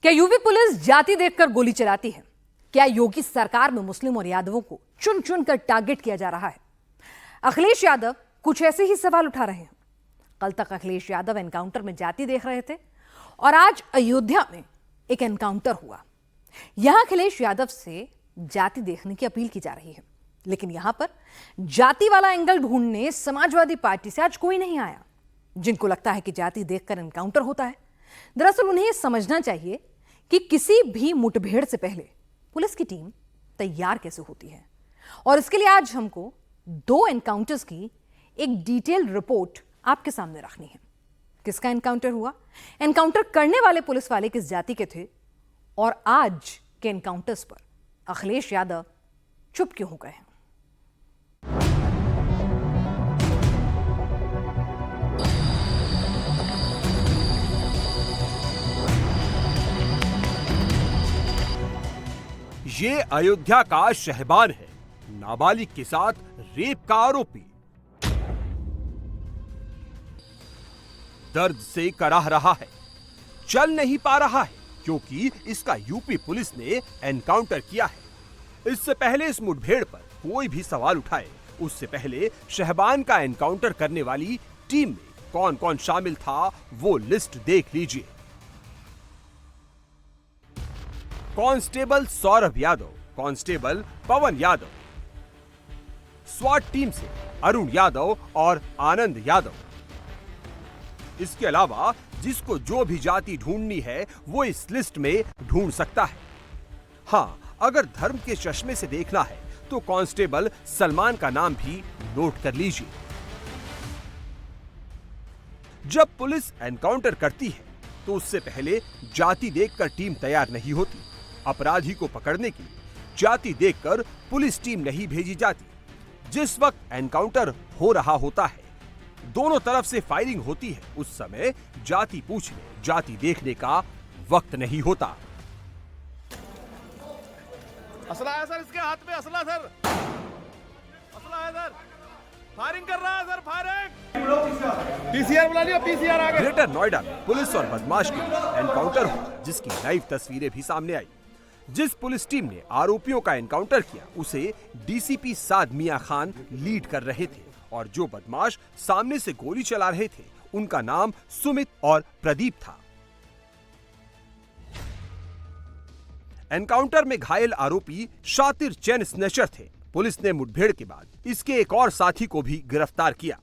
क्या UP police जाति देखकर गोली चलाती है? क्या योगी सरकार में मुस्लिम और यादवों को चुन चुन कर टारगेट किया जा रहा है? अखिलेश यादव कुछ ऐसे ही सवाल उठा रहे हैं। कल तक अखिलेश यादव एनकाउंटर में जाति देख रहे थे और आज अयोध्या में एक एनकाउंटर हुआ। यहां अखिलेश यादव से जाति देखने की अपील की जा रही है, लेकिन यहां पर जाति वाला एंगल ढूंढने समाजवादी पार्टी से आज कोई नहीं आया। जिनको लगता है कि जाति देखकर एनकाउंटर होता है, दरअसल उन्हें यह समझना चाहिए कि किसी भी मुठभेड़ से पहले पुलिस की टीम तैयार कैसे होती है। और इसके लिए आज हमको दो एनकाउंटर्स की एक डिटेल रिपोर्ट आपके सामने रखनी है। किसका एनकाउंटर हुआ, एनकाउंटर करने वाले पुलिस वाले किस जाति के थे, और आज के एनकाउंटर्स पर अखिलेश यादव चुप क्यों हो गए हैं। ये अयोध्या का शहबान है, नाबालिग के साथ रेप का आरोपी। दर्द से कराह रहा है, चल नहीं पा रहा है क्योंकि इसका यूपी पुलिस ने एनकाउंटर किया है। इससे पहले इस मुठभेड़ पर कोई भी सवाल उठाए, उससे पहले शहबान का एनकाउंटर करने वाली टीम में कौन कौन शामिल था वो लिस्ट देख लीजिए। कांस्टेबल सौरभ यादव, कांस्टेबल पवन यादव, स्वाट टीम से अरुण यादव और आनंद यादव। इसके अलावा जिसको जो भी जाति ढूंढनी है वो इस लिस्ट में ढूंढ सकता है। हां, अगर धर्म के चश्मे से देखना है तो कांस्टेबल सलमान का नाम भी नोट कर लीजिए। जब पुलिस एनकाउंटर करती है तो उससे पहले जाति देखकर टीम तैयार नहीं होती। अपराधी को पकड़ने के लिए जाति देखकर पुलिस टीम नहीं भेजी जाती। जिस वक्त एनकाउंटर हो रहा होता है, दोनों तरफ से फायरिंग होती है, उस समय जाति पूछने, जाति देखने का वक्त नहीं होता। असला है सर, इसके हाथ में असला सर, असला है सर, फायरिंग कर रहा है सर, फायरिंग। पीसीआर बुला लिया, पीसीआर आ गया। ग्रेटर नोएडा में पुलिस और बदमाश के एनकाउंटर हुआ, जिसकी लाइव तस्वीरें भी सामने आई। जिस पुलिस टीम ने आरोपियों का एनकाउंटर किया उसे डीसीपी साद मियां खान लीड कर रहे थे, और जो बदमाश सामने से गोली चला रहे थे उनका नाम सुमित और प्रदीप था। एनकाउंटर में घायल आरोपी शातिर चैन स्नेचर थे। पुलिस ने मुठभेड़ के बाद इसके एक और साथी को भी गिरफ्तार किया।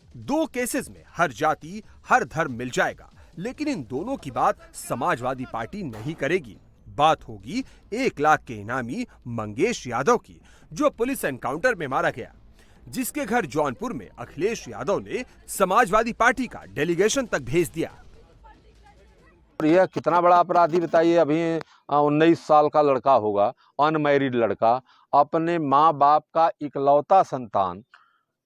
दो केसेस में हर जाति हर धर्म मिल जाएगा, लेकिन इन दोनों की बात समाजवादी पार्टी नहीं करेगी। बात होगी 1 लाख के इनामी मंगेश यादव की, जो पुलिस एनकाउंटर में मारा गया, जिसके घर जौनपुर में अखिलेश यादव ने समाजवादी पार्टी का डेलीगेशन तक भेज दिया। यह कितना बड़ा अपराधी बताइए। अभी 19 साल का लड़का होगा, अनमैरिड लड़का, अपने माँ बाप का इकलौता संतान,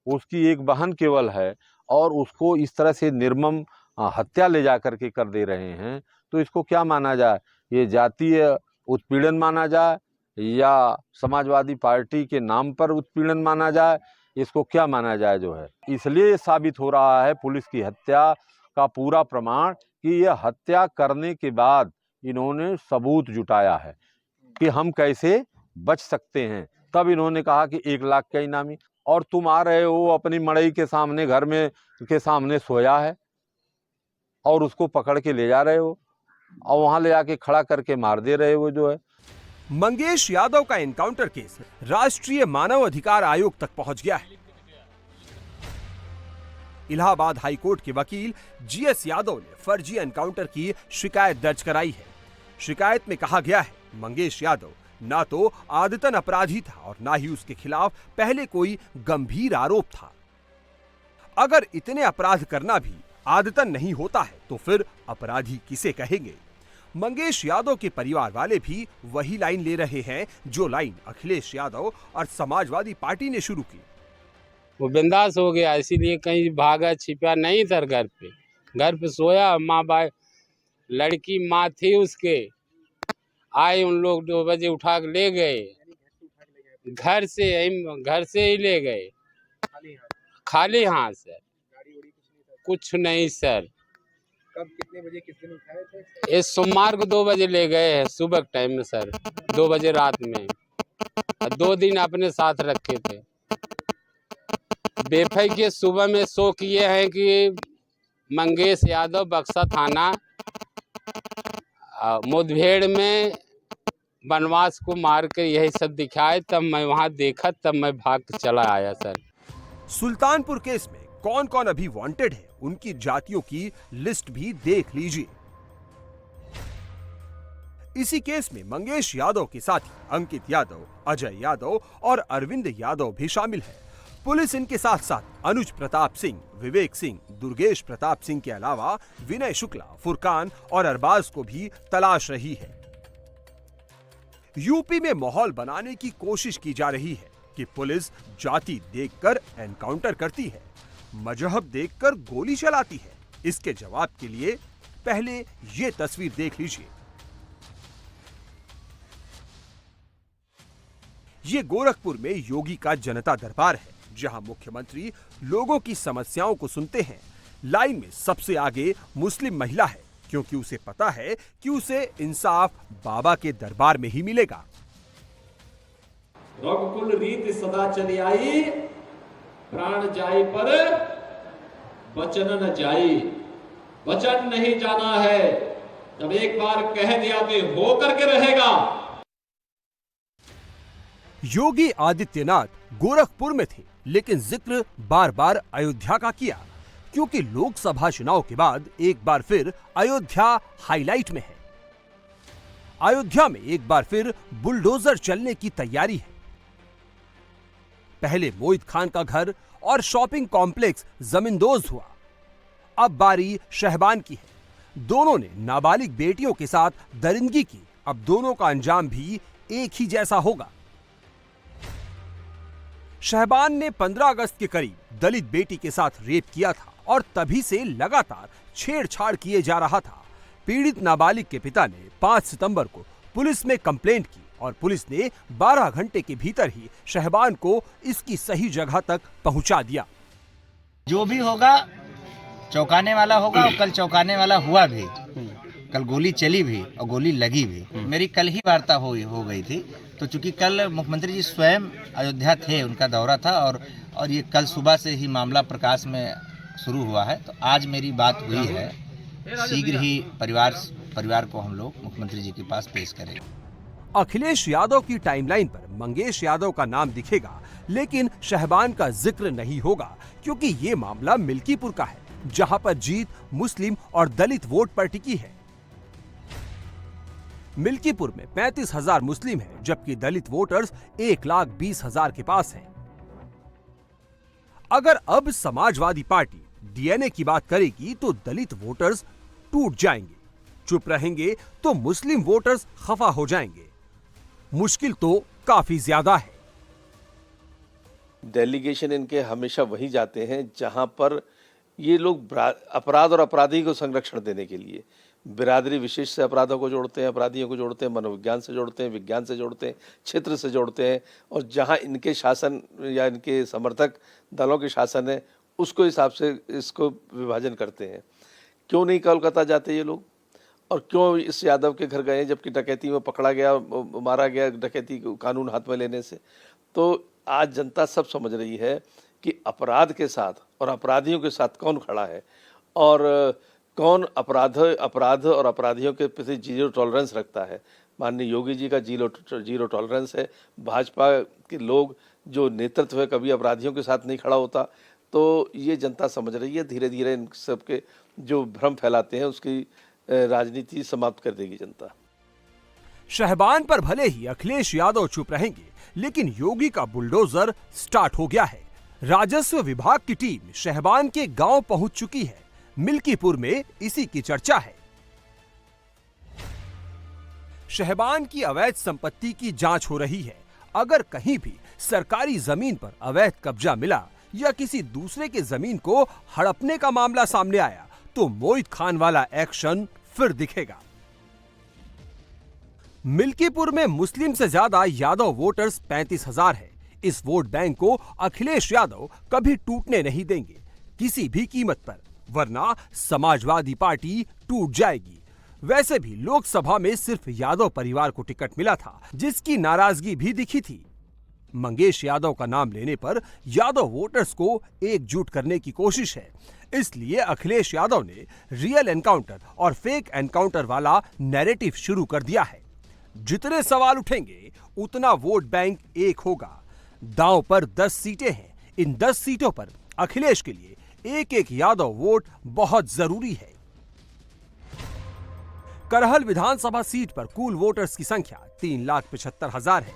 उसकी एक बहन केवल है, और उसको इस तरह से निर्मम हत्या ले जा करके कर दे रहे हैं। तो इसको क्या माना जाए, ये जातीय उत्पीड़न माना जाए या समाजवादी पार्टी के नाम पर उत्पीड़न माना जाए, इसको क्या माना जाए जो है। इसलिए साबित हो रहा है पुलिस की हत्या का पूरा प्रमाण कि यह हत्या करने के बाद इन्होंने सबूत जुटाया है कि हम कैसे बच सकते हैं। तब इन्होंने कहा कि 1 लाख का इनामी, और तुम आ रहे हो अपनी मड़ई के सामने, घर में के सामने सोया है, और उसको पकड़ के ले जा रहे हो और वहां ले जाके खड़ा करके मार दे रहे हो जो है। मंगेश यादव का एनकाउंटर केस राष्ट्रीय मानव अधिकार आयोग तक पहुंच गया है। इलाहाबाद हाईकोर्ट के वकील जीएस यादव ने फर्जी एनकाउंटर की शिकायत दर्ज कराई है। शिकायत में कहा गया है, मंगेश यादव ना तो आदतन अपराधी था और ना ही उसके खिलाफ पहले कोई गंभीर आरोप था। अगर इतने अपराध करना भी आदतन नहीं होता है तो फिर अपराधी किसे कहेंगे। मंगेश यादव के परिवार वाले भी वही लाइन ले रहे हैं जो लाइन अखिलेश यादव और समाजवादी पार्टी ने शुरू की। वो बिंदास हो गया, इसीलिए कहीं भागा छिपा नहीं था। घर पे सोया, माँ बाप, लड़की माँ थी उसके, आए उन लोग 2 बजे उठा के ले गए, घर से ही ले गए, खाली हाथ सर, कुछ नहीं सर। कब कितने बजे किस दिन उठाए थे? इस सोमवार को 2 बजे ले गए हैं सुबह के टाइम में सर, 2 बजे रात में। और 2 दिन अपने साथ रखे थे। बेफई के सुबह में शो किए हैं कि मंगेश यादव बक्सा थाना मुठभेड़ में बनवास को मार के यही सब दिखाए। तब मैं वहां देखा, तब मैं भाग के चला आया सर। सुल्तानपुर केस में कौन कौन अभी वांटेड है, उनकी जातियों की लिस्ट भी देख लीजिए। इसी केस में मंगेश यादव के साथी अंकित यादव, अजय यादव और अरविंद यादव भी शामिल है। पुलिस इनके साथ साथ अनुज प्रताप सिंह, विवेक सिंह, दुर्गेश प्रताप सिंह के अलावा विनय शुक्ला, फुरकान और अरबाज को भी तलाश रही है। यूपी में माहौल बनाने की कोशिश की जा रही है कि पुलिस जाति देखकर एनकाउंटर करती है, मजहब देखकर गोली चलाती है। इसके जवाब के लिए पहले ये तस्वीर देख लीजिए। ये गोरखपुर में योगी का जनता दरबार है, जहां मुख्यमंत्री लोगों की समस्याओं को सुनते हैं। लाइन में सबसे आगे मुस्लिम महिला है, क्योंकि उसे पता है कि उसे इंसाफ बाबा के दरबार में ही मिलेगा। रघुकुल रीत सदा चली आई, प्राण जाए पर वचन न जाई। वचन नहीं जाना है, जब एक बार कह दिया तो हो करके रहेगा। योगी आदित्यनाथ गोरखपुर में थे, लेकिन जिक्र बार बार अयोध्या का किया, क्योंकि लोकसभा चुनाव के बाद एक बार फिर अयोध्या हाईलाइट में है। अयोध्या में एक बार फिर बुलडोजर चलने की तैयारी है। पहले मोहित खान का घर और शॉपिंग कॉम्प्लेक्स जमींदोज हुआ, अब बारी शहबान की है। दोनों ने नाबालिग बेटियों के साथ दरिंदगी की, अब दोनों का अंजाम भी एक ही जैसा होगा। शहबान ने 15 अगस्त के करीब दलित बेटी के साथ रेप किया था और तभी से लगातार छेड़छाड़ किए जा रहा था। पीड़ित नाबालिग के पिता ने 5 सितंबर को पुलिस में कंप्लेंट की और पुलिस ने 12 घंटे के भीतर ही शहबान को इसकी सही जगह तक पहुंचा दिया। जो भी होगा चौंकाने वाला होगा, और कल चौंकाने वाला हुआ भी। कल गोली चली भी और गोली लगी भी। मेरी कल ही वार्ता हो गई थी, तो चूंकि कल मुख्यमंत्री जी स्वयं अयोध्या थे, उनका दौरा था और ये कल सुबह से ही मामला प्रकाश में शुरू हुआ है, तो आज मेरी बात हुई है। शीघ्र ही परिवार को हम लोग मुख्यमंत्री जी के पास पेश करेंगे। अखिलेश यादव की टाइमलाइन पर मंगेश यादव का नाम दिखेगा, लेकिन शहबान का जिक्र नहीं होगा, क्योंकि ये मामला मिल्कीपुर का है, जहां पर जीत मुस्लिम और दलित वोट पर टिकी है। मिल्कीपुर में 35,000 मुस्लिम हैं, जबकि दलित वोटर्स 1,20,000 के पास हैं। अगर अब समाजवादी पार्टी डीएनए की बात करेगी तो दलित वोटर्स टूट जाएंगे, चुप रहेंगे तो मुस्लिम वोटर्स खफा हो जाएंगे। मुश्किल तो काफी ज्यादा है। डेलीगेशन इनके हमेशा वहीं जाते हैं जहां पर ये लोग अपराध और अपराधी को संरक्षण देने के लिए बिरादरी विशेष से अपराधों को जोड़ते हैं, अपराधियों को जोड़ते हैं, मनोविज्ञान से जोड़ते हैं, विज्ञान से जोड़ते हैं, क्षेत्र से जोड़ते हैं, और जहां इनके शासन या इनके समर्थक दलों के शासन है उसको हिसाब से इसको विभाजन करते हैं। क्यों नहीं कोलकाता जाते ये लोग, और क्यों इस यादव के घर गए जबकि डकैती में पकड़ा गया, मारा गया डकैती कानून हाथ में लेने से। तो आज जनता सब समझ रही है कि अपराध के साथ और अपराधियों के साथ कौन खड़ा है, और कौन अपराध और अपराधियों के प्रति जीरो टॉलरेंस रखता है। माननीय योगी जी का जीरो टॉलरेंस है। भाजपा के लोग जो नेतृत्व है कभी अपराधियों के साथ नहीं खड़ा होता। तो ये जनता समझ रही है, धीरे धीरे इन सबके जो भ्रम फैलाते हैं उसकी राजनीति समाप्त कर देगी जनता। शहबान पर भले ही अखिलेश यादव चुप रहेंगे, लेकिन योगी का बुलडोजर स्टार्ट हो गया है। राजस्व विभाग की टीम शहबान के गांव पहुंच चुकी है। मिल्कीपुर में इसी की चर्चा है। शहबान की अवैध संपत्ति की जांच हो रही है। अगर कहीं भी सरकारी जमीन पर अवैध कब्जा मिला या किसी दूसरे के जमीन को हड़पने का मामला सामने आया तो मोहित खान वाला एक्शन फिर दिखेगा। मिल्कीपुर में मुस्लिम से ज्यादा यादव वोटर्स 35,000 है। इस वोट बैंक को अखिलेश यादव कभी टूटने नहीं देंगे, किसी भी कीमत पर। वरना समाजवादी पार्टी टूट जाएगी। वैसे भी लोकसभा में सिर्फ यादव परिवार को टिकट मिला था, जिसकी नाराजगी भी दिखी थी। मंगेश यादव का नाम लेने पर यादव वोटर्स को एकजुट करने की कोशिश है। इसलिए अखिलेश यादव ने रियल एनकाउंटर और फेक एनकाउंटर वाला नैरेटिव शुरू कर दिया है। जितने सवाल उठेंगे उतना वोट बैंक एक होगा। दांव पर 10 सीटें हैं। इन 10 सीटों पर अखिलेश के लिए एक एक यादव वोट बहुत जरूरी है। करहल विधानसभा सीट पर कुल वोटर्स की संख्या 3,75,000 है,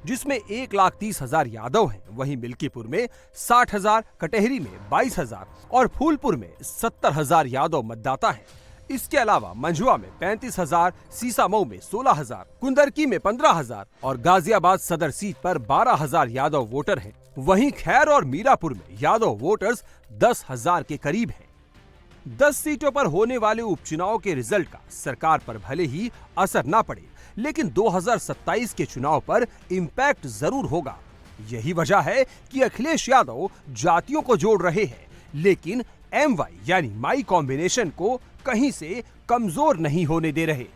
जिसमें 1,30,000 यादव हैं। वहीं मिल्कीपुर में 60,000, कटेहरी में 22,000 और फूलपुर में 70,000 यादव मतदाता हैं। इसके अलावा मंझुआ में 35,000, सीसामऊ में 16,000, कुंदरकी में 15,000 और गाजियाबाद सदर सीट पर 12,000 यादव वोटर हैं। वहीं खैर और मीरापुर में यादव वोटर्स 10,000 के करीब हैं। 10 सीटों पर होने वाले उपचुनाव के रिजल्ट का सरकार पर भले ही असर ना पड़े, लेकिन 2027 के चुनाव पर इंपैक्ट जरूर होगा। यही वजह है कि अखिलेश यादव जातियों को जोड़ रहे हैं, लेकिन MY यानी माई कॉम्बिनेशन को कहीं से कमजोर नहीं होने दे रहे।